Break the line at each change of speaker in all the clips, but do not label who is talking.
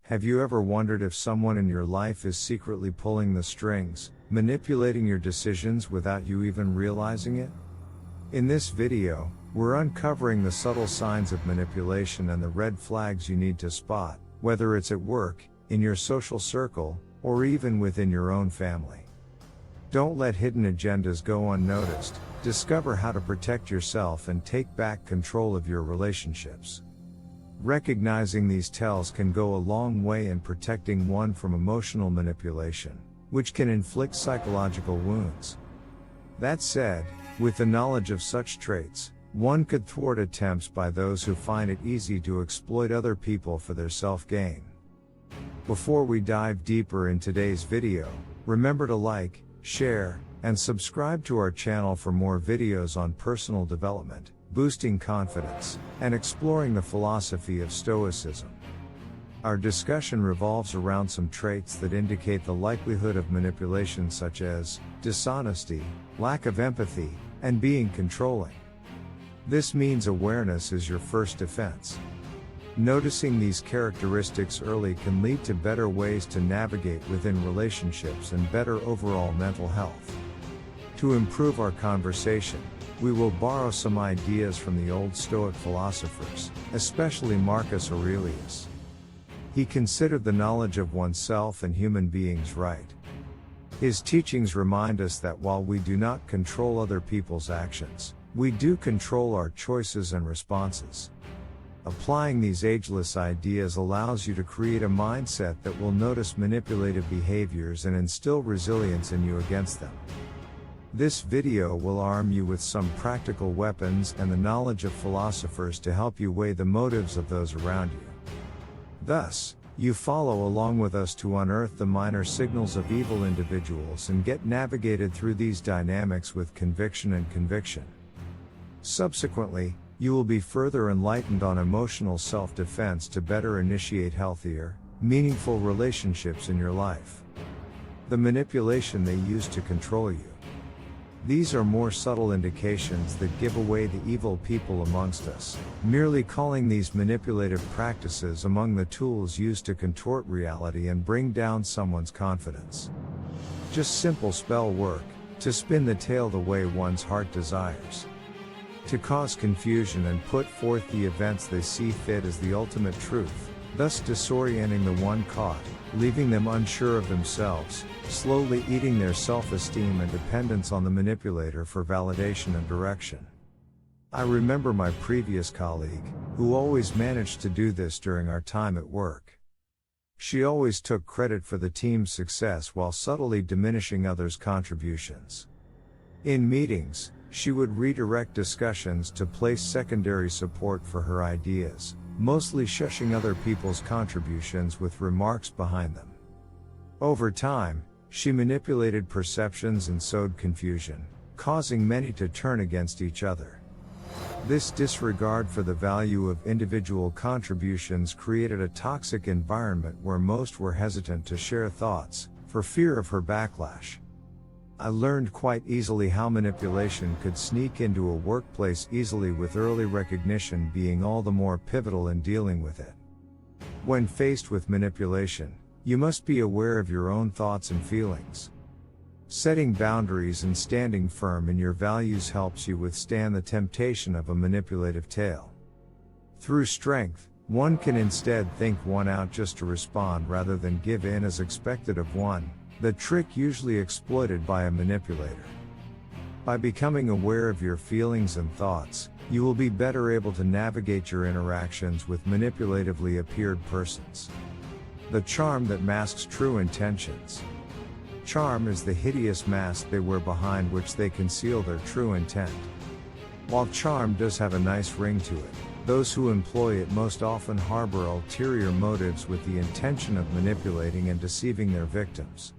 Have you ever wondered if someone in your life is secretly pulling the strings, manipulating your decisions without you even realizing it? In this video, we're uncovering the subtle signs of manipulation and the red flags you need to spot, whether it's at work, in your social circle, or even within your own family. Don't let hidden agendas go unnoticed. Discover how to protect yourself and take back control of your relationships. Recognizing these tells can go a long way in protecting one from emotional manipulation, which can inflict psychological wounds. That said, with the knowledge of such traits, one could thwart attempts by those who find it easy to exploit other people for their self-gain. Before we dive deeper in today's video, remember to like, share, and subscribe to our channel for more videos on personal development, boosting confidence, and exploring the philosophy of Stoicism. Our discussion revolves around some traits that indicate the likelihood of manipulation, such as dishonesty, lack of empathy, and being controlling. This means awareness is your first defense. Noticing these characteristics early can lead to better ways to navigate within relationships and better overall mental health. To improve our conversation, we will borrow some ideas from the old Stoic philosophers, especially Marcus Aurelius. He considered the knowledge of oneself and human beings right. His teachings remind us that while we do not control other people's actions, we do control our choices and responses. Applying these ageless ideas allows you to create a mindset that will notice manipulative behaviors and instill resilience in you against them. This video will arm you with some practical weapons and the knowledge of philosophers to help you weigh the motives of those around you. Thus, you follow along with us to unearth the minor signals of evil individuals and get navigated through these dynamics with conviction and conviction. Subsequently, you will be further enlightened on emotional self-defense to better initiate healthier, meaningful relationships in your life. The manipulation they use to control you. These are more subtle indications that give away the evil people amongst us, merely calling these manipulative practices among the tools used to contort reality and bring down someone's confidence. Just simple spell work, to spin the tale the way one's heart desires. To cause confusion and put forth the events they see fit as the ultimate truth, thus disorienting the one caught, leaving them unsure of themselves, slowly eating their self-esteem and dependence on the manipulator for validation and direction. I remember my previous colleague, who always managed to do this during our time at work. She always took credit for the team's success while subtly diminishing others' contributions. In meetings, she would redirect discussions to place secondary support for her ideas, mostly shushing other people's contributions with remarks behind them. Over time, she manipulated perceptions and sowed confusion, causing many to turn against each other. This disregard for the value of individual contributions created a toxic environment where most were hesitant to share thoughts, for fear of her backlash. I learned quite easily how manipulation could sneak into a workplace easily, with early recognition being all the more pivotal in dealing with it. When faced with manipulation, you must be aware of your own thoughts and feelings. Setting boundaries and standing firm in your values helps you withstand the temptation of a manipulative tale. Through strength, one can instead think one out just to respond rather than give in as expected of one, the trick usually exploited by a manipulator. By becoming aware of your feelings and thoughts, you will be better able to navigate your interactions with manipulatively appeared persons. The charm that masks true intentions. Charm is the hideous mask they wear behind which they conceal their true intent. While charm does have a nice ring to it, those who employ it most often harbor ulterior motives with the intention of manipulating and deceiving their victims.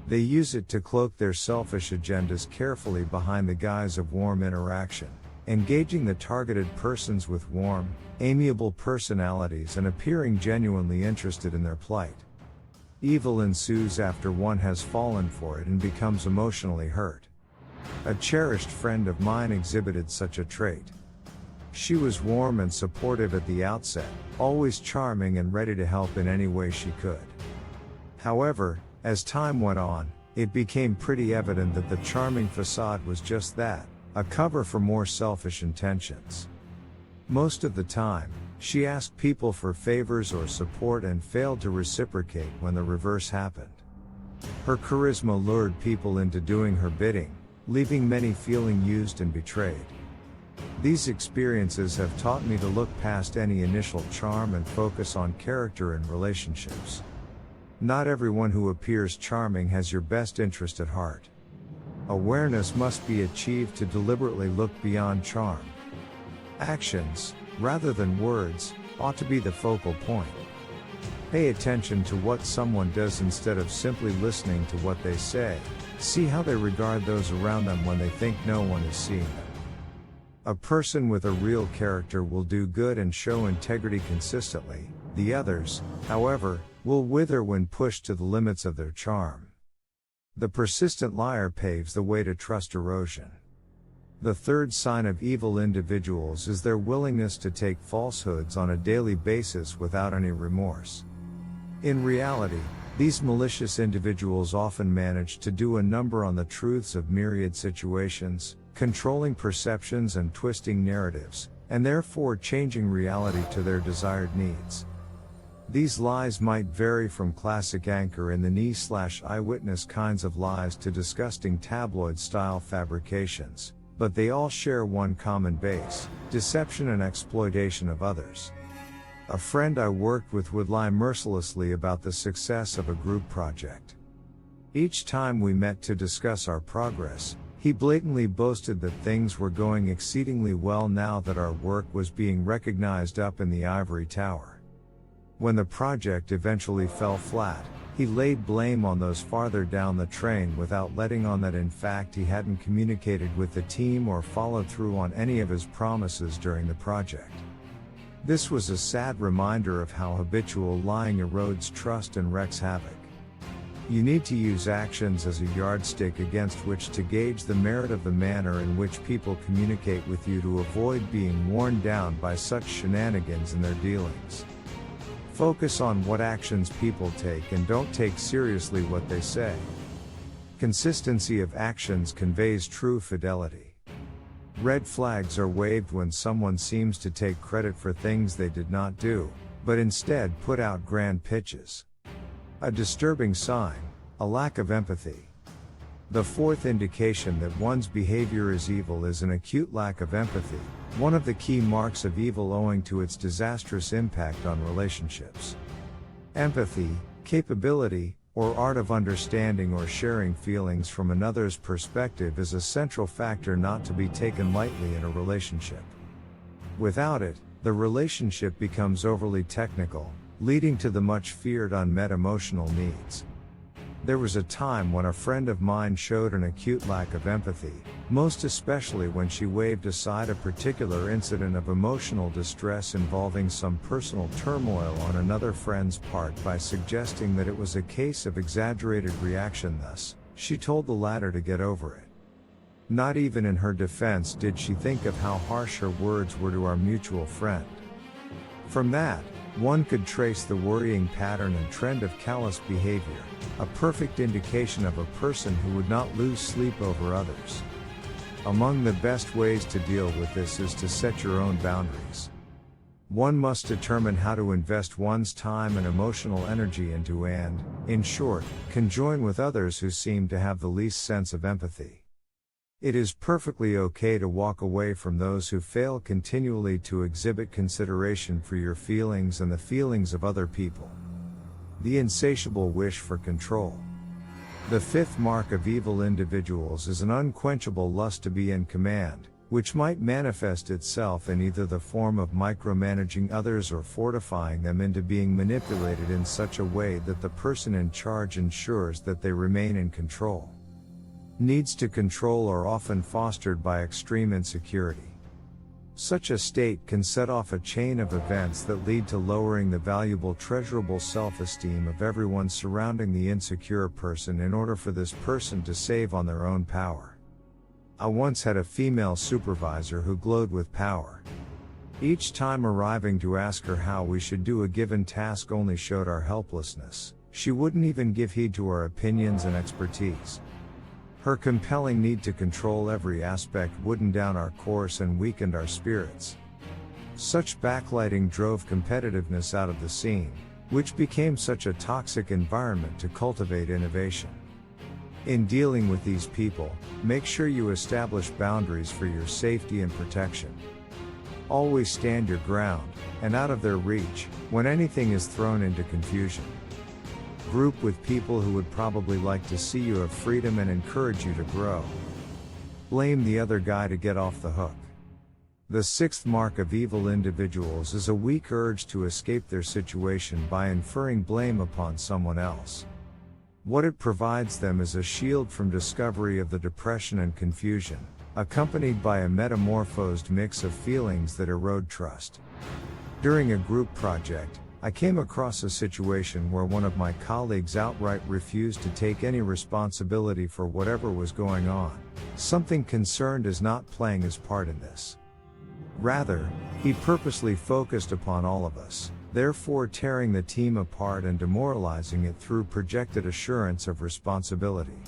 They use it to cloak their selfish agendas carefully behind the guise of warm interaction, engaging the targeted persons with warm, amiable personalities and appearing genuinely interested in their plight. Evil ensues after one has fallen for it and becomes emotionally hurt. A cherished friend of mine exhibited such a trait. She was warm and supportive at the outset, always charming and ready to help in any way she could. However, as time went on, it became pretty evident that the charming facade was just that, a cover for more selfish intentions. Most of the time, she asked people for favors or support and failed to reciprocate when the reverse happened. Her charisma lured people into doing her bidding, leaving many feeling used and betrayed. These experiences have taught me to look past any initial charm and focus on character and relationships. Not everyone who appears charming has your best interest at heart. Awareness must be achieved to deliberately look beyond charm. Actions, rather than words, ought to be the focal point. Pay attention to what someone does instead of simply listening to what they say. See how they regard those around them when they think no one is seeing them. A person with a real character will do good and show integrity consistently. The others, however, will wither when pushed to the limits of their charm. The persistent liar paves the way to trust erosion. The third sign of evil individuals is their willingness to take falsehoods on a daily basis without any remorse. In reality, these malicious individuals often manage to do a number on the truths of myriad situations, controlling perceptions and twisting narratives, and therefore changing reality to their desired needs. These lies might vary from classic anchor in the knee/eyewitness kinds of lies to disgusting tabloid-style fabrications, but they all share one common base: deception and exploitation of others. A friend I worked with would lie mercilessly about the success of a group project. Each time we met to discuss our progress, he blatantly boasted that things were going exceedingly well now that our work was being recognized up in the ivory tower. When the project eventually fell flat, he laid blame on those farther down the train without letting on that in fact he hadn't communicated with the team or followed through on any of his promises during the project. This was a sad reminder of how habitual lying erodes trust and wreaks havoc. You need to use actions as a yardstick against which to gauge the merit of the manner in which people communicate with you to avoid being worn down by such shenanigans in their dealings. Focus on what actions people take and don't take seriously what they say. Consistency of actions conveys true fidelity. Red flags are waved when someone seems to take credit for things they did not do, but instead put out grand pitches. A disturbing sign: a lack of empathy. The fourth indication that one's behavior is evil is an acute lack of empathy, one of the key marks of evil owing to its disastrous impact on relationships. Empathy, capability, or art of understanding or sharing feelings from another's perspective is a central factor not to be taken lightly in a relationship. Without it, the relationship becomes overly technical, leading to the much feared unmet emotional needs. There was a time when a friend of mine showed an acute lack of empathy, most especially when she waved aside a particular incident of emotional distress involving some personal turmoil on another friend's part by suggesting that it was a case of exaggerated reaction. Thus, she told the latter to get over it. Not even in her defense did she think of how harsh her words were to our mutual friend. From that, one could trace the worrying pattern and trend of callous behavior, a perfect indication of a person who would not lose sleep over others. Among the best ways to deal with this is to set your own boundaries. One must determine how to invest one's time and emotional energy into and, in short, conjoin with others who seem to have the least sense of empathy. It is perfectly okay to walk away from those who fail continually to exhibit consideration for your feelings and the feelings of other people. The insatiable wish for control. The fifth mark of evil individuals is an unquenchable lust to be in command, which might manifest itself in either the form of micromanaging others or fortifying them into being manipulated in such a way that the person in charge ensures that they remain in control. Needs to control are often fostered by extreme insecurity. Such a state can set off a chain of events that lead to lowering the valuable treasurable self-esteem of everyone surrounding the insecure person in order for this person to save on their own power. I once had a female supervisor who glowed with power. Each time arriving to ask her how we should do a given task only showed our helplessness. She wouldn't even give heed to our opinions and expertise. Her compelling need to control every aspect woodened down our course and weakened our spirits. Such backlighting drove competitiveness out of the scene, which became such a toxic environment to cultivate innovation. In dealing with these people, make sure you establish boundaries for your safety and protection. Always stand your ground, and out of their reach, when anything is thrown into confusion. Group with people who would probably like to see you have freedom and encourage you to grow. Blame the other guy to get off the hook. The sixth mark of evil individuals is a weak urge to escape their situation by inferring blame upon someone else. What it provides them is a shield from discovery of the depression and confusion, accompanied by a metamorphosed mix of feelings that erode trust. During a group project, I came across a situation where one of my colleagues outright refused to take any responsibility for whatever was going on. Something concerned is not playing his part in this. Rather, he purposely focused upon all of us, therefore tearing the team apart and demoralizing it through projected assurance of responsibility.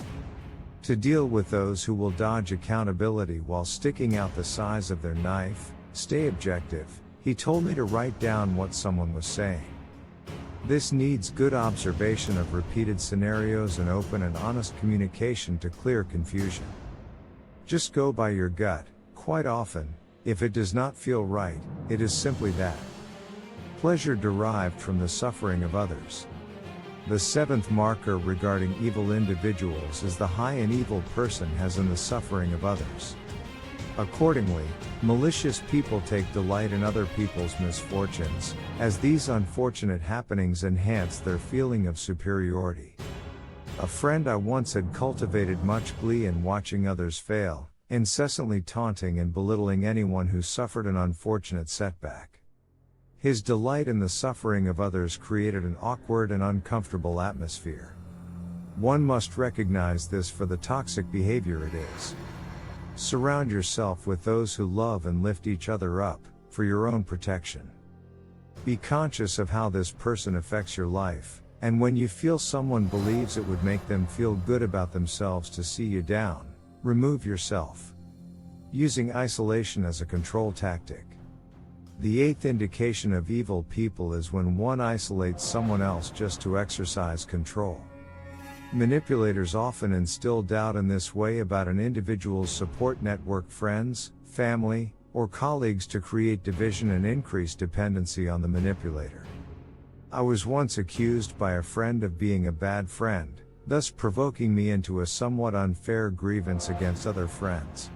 To deal with those who will dodge accountability while sticking out the size of their knife, stay objective. He told me to write down what someone was saying. This needs good observation of repeated scenarios and open and honest communication to clear confusion. Just go by your gut. Quite often, if it does not feel right, it is simply that. Pleasure derived from the suffering of others. The seventh marker regarding evil individuals is the high an evil person has in the suffering of others. Accordingly, malicious people take delight in other people's misfortunes, as these unfortunate happenings enhance their feeling of superiority. A friend I once had cultivated much glee in watching others fail, incessantly taunting and belittling anyone who suffered an unfortunate setback. His delight in the suffering of others created an awkward and uncomfortable atmosphere. One must recognize this for the toxic behavior it is. Surround yourself with those who love and lift each other up, for your own protection. Be conscious of how this person affects your life, and when you feel someone believes it would make them feel good about themselves to see you down, remove yourself. Using isolation as a control tactic. The eighth indication of evil people is when one isolates someone else just to exercise control. Manipulators often instill doubt in this way about an individual's support network, friends, family, or colleagues to create division and increase dependency on the manipulator. I was once accused by a friend of being a bad friend, thus provoking me into a somewhat unfair grievance against other friends.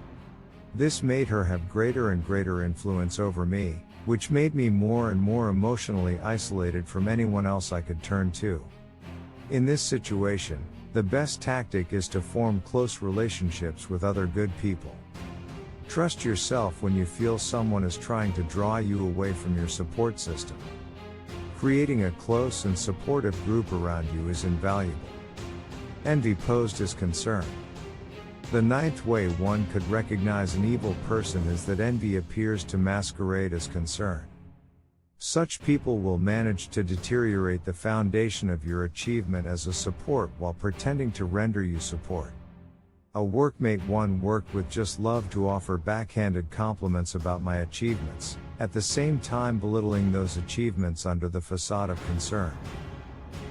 This made her have greater and greater influence over me, which made me more and more emotionally isolated from anyone else I could turn to. In this situation, the best tactic is to form close relationships with other good people. Trust yourself when you feel someone is trying to draw you away from your support system. Creating a close and supportive group around you is invaluable. Envy posed as concern. The ninth way one could recognize an evil person is that envy appears to masquerade as concern. Such people will manage to deteriorate the foundation of your achievement as a support while pretending to render you support. A workmate one worked with just loved to offer backhanded compliments about my achievements, at the same time belittling those achievements under the facade of concern.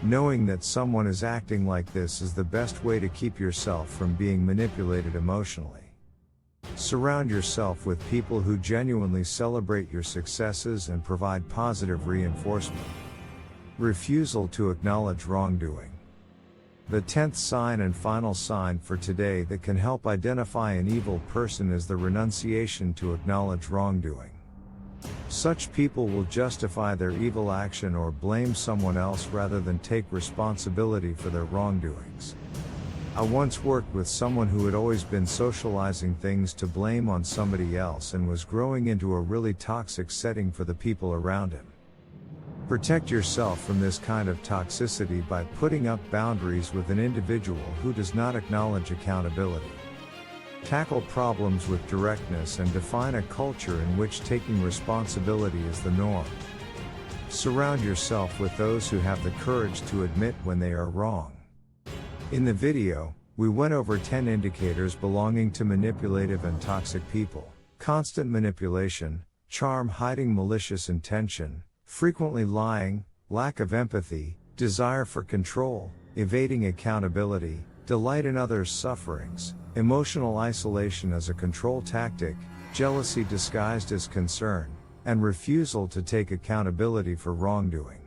Knowing that someone is acting like this is the best way to keep yourself from being manipulated emotionally. Surround yourself with people who genuinely celebrate your successes and provide positive reinforcement. Refusal to acknowledge wrongdoing. The 10th sign and final sign for today that can help identify an evil person is the renunciation to acknowledge wrongdoing. Such people will justify their evil action or blame someone else rather than take responsibility for their wrongdoings. I once worked with someone who had always been socializing things to blame on somebody else and was growing into a really toxic setting for the people around him. Protect yourself from this kind of toxicity by putting up boundaries with an individual who does not acknowledge accountability. Tackle problems with directness and define a culture in which taking responsibility is the norm. Surround yourself with those who have the courage to admit when they are wrong. In the video, we went over 10 indicators belonging to manipulative and toxic people: constant manipulation, charm hiding malicious intention, frequently lying, lack of empathy, desire for control, evading accountability, delight in others' sufferings, emotional isolation as a control tactic, jealousy disguised as concern, and refusal to take accountability for wrongdoing.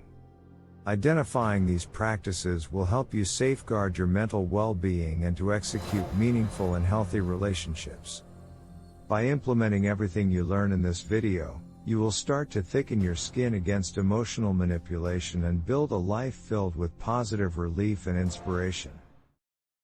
Identifying these practices will help you safeguard your mental well-being and to execute meaningful and healthy relationships. By implementing everything you learn in this video, you will start to thicken your skin against emotional manipulation and build a life filled with positive relief and inspiration.